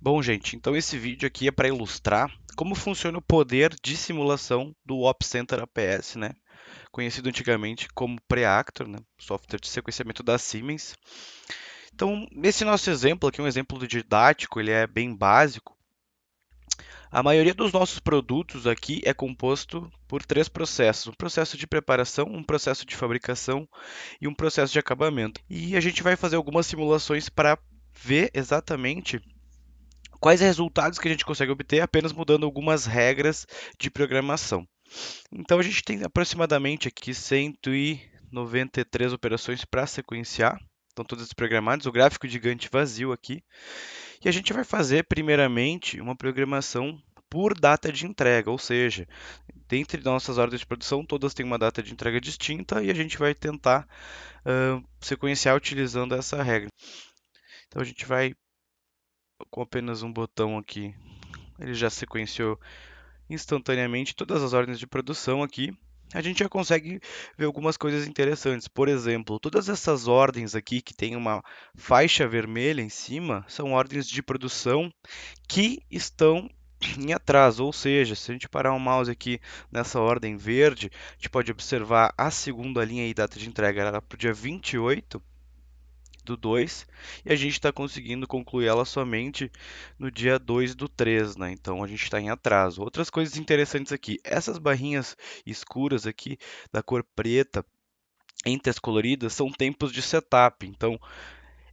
Bom, gente, então esse vídeo aqui é para ilustrar como funciona o poder de simulação do Op Center APS, né? Conhecido antigamente como Preactor, né? Software de sequenciamento da Siemens. Então, nesse nosso exemplo aqui, um exemplo didático, ele é bem básico. A maioria dos nossos produtos aqui é composto por três processos: um processo de preparação, um processo de fabricação e um processo de acabamento. E a gente vai fazer algumas simulações para ver exatamente quais resultados que a gente consegue obter apenas mudando algumas regras de programação. Então a gente tem aproximadamente aqui 193 operações para sequenciar, estão todas programadas, o gráfico gigante vazio aqui, e a gente vai fazer primeiramente uma programação por data de entrega, ou seja, dentre nossas ordens de produção, todas têm uma data de entrega distinta e a gente vai tentar sequenciar utilizando essa regra. Então a gente vai com apenas um botão aqui, ele já sequenciou instantaneamente todas as ordens de produção aqui, a gente já consegue ver algumas coisas interessantes. Por exemplo, todas essas ordens aqui que tem uma faixa vermelha em cima são ordens de produção que estão em atraso, ou seja, se a gente parar o mouse aqui nessa ordem verde, a gente pode observar a segunda linha e data de entrega era para o dia 28 do 2 e a gente está conseguindo concluir ela somente no dia 2 do 3, né? Então a gente está em atraso. Outras coisas interessantes aqui, essas barrinhas escuras aqui da cor preta entre as coloridas são tempos de setup. Então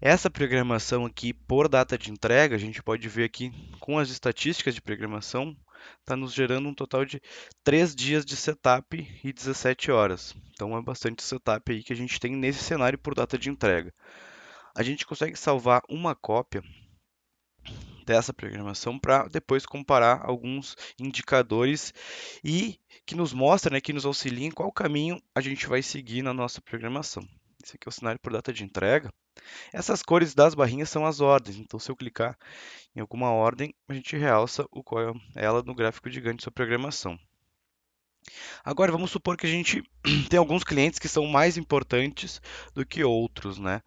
essa programação aqui por data de entrega, a gente pode ver aqui com as estatísticas de programação, está nos gerando um total de 3 dias de setup e 17 horas. Então é bastante setup aí que a gente tem nesse cenário por data de entrega. A gente consegue salvar uma cópia dessa programação para depois comparar alguns indicadores e que nos mostra, né, que nos auxilia em qual caminho a gente vai seguir na nossa programação. Esse aqui é o cenário por data de entrega. Essas cores das barrinhas são as ordens, então se eu clicar em alguma ordem, a gente realça ela no gráfico gigante de sua programação. Agora vamos supor que a gente tem alguns clientes que são mais importantes do que outros, né?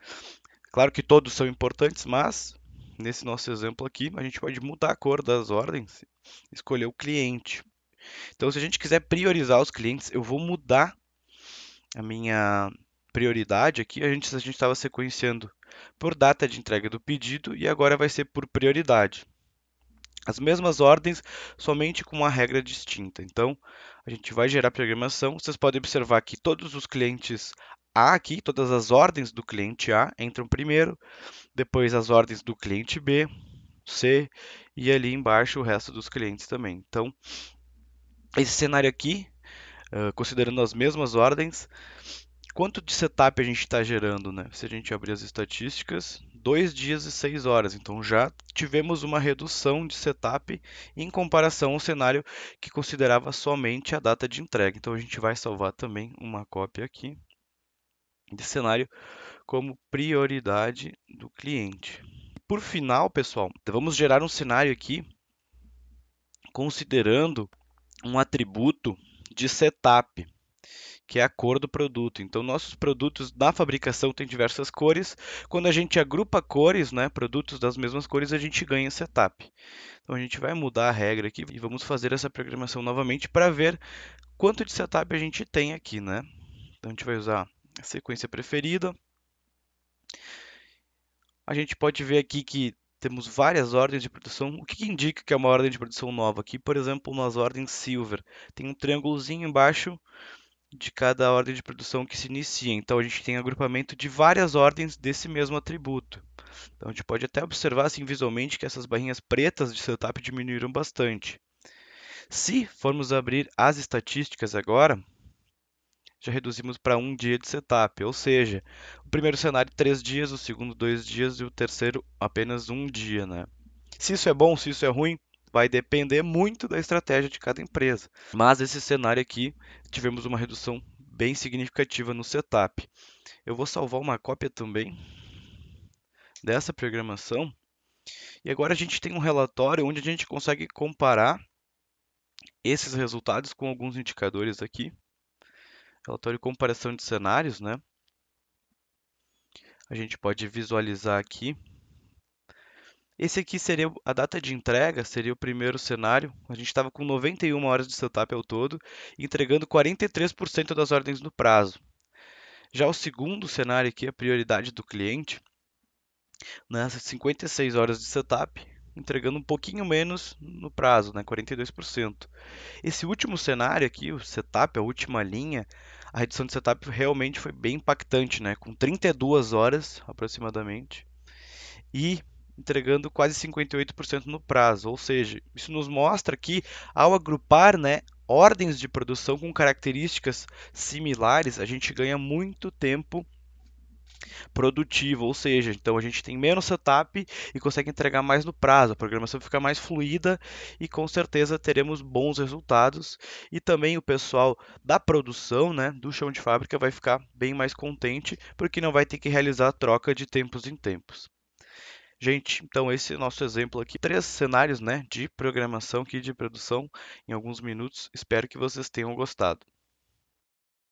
Claro que todos são importantes, mas nesse nosso exemplo aqui, a gente pode mudar a cor das ordens, escolher o cliente. Então, se a gente quiser priorizar os clientes, eu vou mudar a minha prioridade aqui. A gente estava sequenciando por data de entrega do pedido e agora vai ser por prioridade. As mesmas ordens, somente com uma regra distinta. Então, a gente vai gerar programação. Vocês podem observar que todos os clientes A aqui, todas as ordens do cliente A entram primeiro, depois as ordens do cliente B, C e ali embaixo o resto dos clientes também. Então, esse cenário aqui, considerando as mesmas ordens, quanto de setup a gente está gerando, né? Se a gente abrir as estatísticas, 2 dias e 6 horas. Então já tivemos uma redução de setup em comparação ao cenário que considerava somente a data de entrega. Então a gente vai salvar também uma cópia aqui de cenário como prioridade do cliente. Por final, pessoal, vamos gerar um cenário aqui considerando um atributo de setup, que é a cor do produto. Então, nossos produtos na fabricação têm diversas cores. Quando a gente agrupa cores, né, produtos das mesmas cores, a gente ganha setup. Então, a gente vai mudar a regra aqui e vamos fazer essa programação novamente para ver quanto de setup a gente tem aqui, né? Então, a gente vai usar a sequência preferida. A gente pode ver aqui que temos várias ordens de produção. O que indica que é uma ordem de produção nova? Aqui, por exemplo, nas ordens Silver, tem um triângulozinho embaixo de cada ordem de produção que se inicia. Então, a gente tem agrupamento de várias ordens desse mesmo atributo. Então, a gente pode até observar assim, visualmente que essas barrinhas pretas de setup diminuíram bastante. Se formos abrir as estatísticas agora, já reduzimos para um dia de setup, ou seja, o primeiro cenário 3 dias, o segundo 2 dias e o terceiro apenas um dia, né? Se isso é bom, se isso é ruim, vai depender muito da estratégia de cada empresa. Mas esse cenário aqui, tivemos uma redução bem significativa no setup. Eu vou salvar uma cópia também dessa programação. E agora a gente tem um relatório onde a gente consegue comparar esses resultados com alguns indicadores aqui. Relatório de comparação de cenários, né? A gente pode visualizar aqui Esse aqui seria a data de entrega, seria o primeiro cenário. A gente estava com 91 horas de setup ao todo, entregando 43% das ordens no prazo. Já o segundo cenário aqui, a prioridade do cliente, nessas 56 horas de setup, entregando um pouquinho menos no prazo, né, 42%. Esse último cenário aqui, o setup, a última linha, a redução de setup realmente foi bem impactante, né, com 32 horas aproximadamente e entregando quase 58% no prazo. Ou seja, isso nos mostra que ao agrupar, né, ordens de produção com características similares, a gente ganha muito tempo produtivo, ou seja, então a gente tem menos setup e consegue entregar mais no prazo, a programação fica mais fluida e com certeza teremos bons resultados e também o pessoal da produção, né, do chão de fábrica vai ficar bem mais contente porque não vai ter que realizar a troca de tempos em tempos. Gente, então esse é o nosso exemplo aqui, três cenários, né, de programação aqui de produção em alguns minutos. Espero que vocês tenham gostado.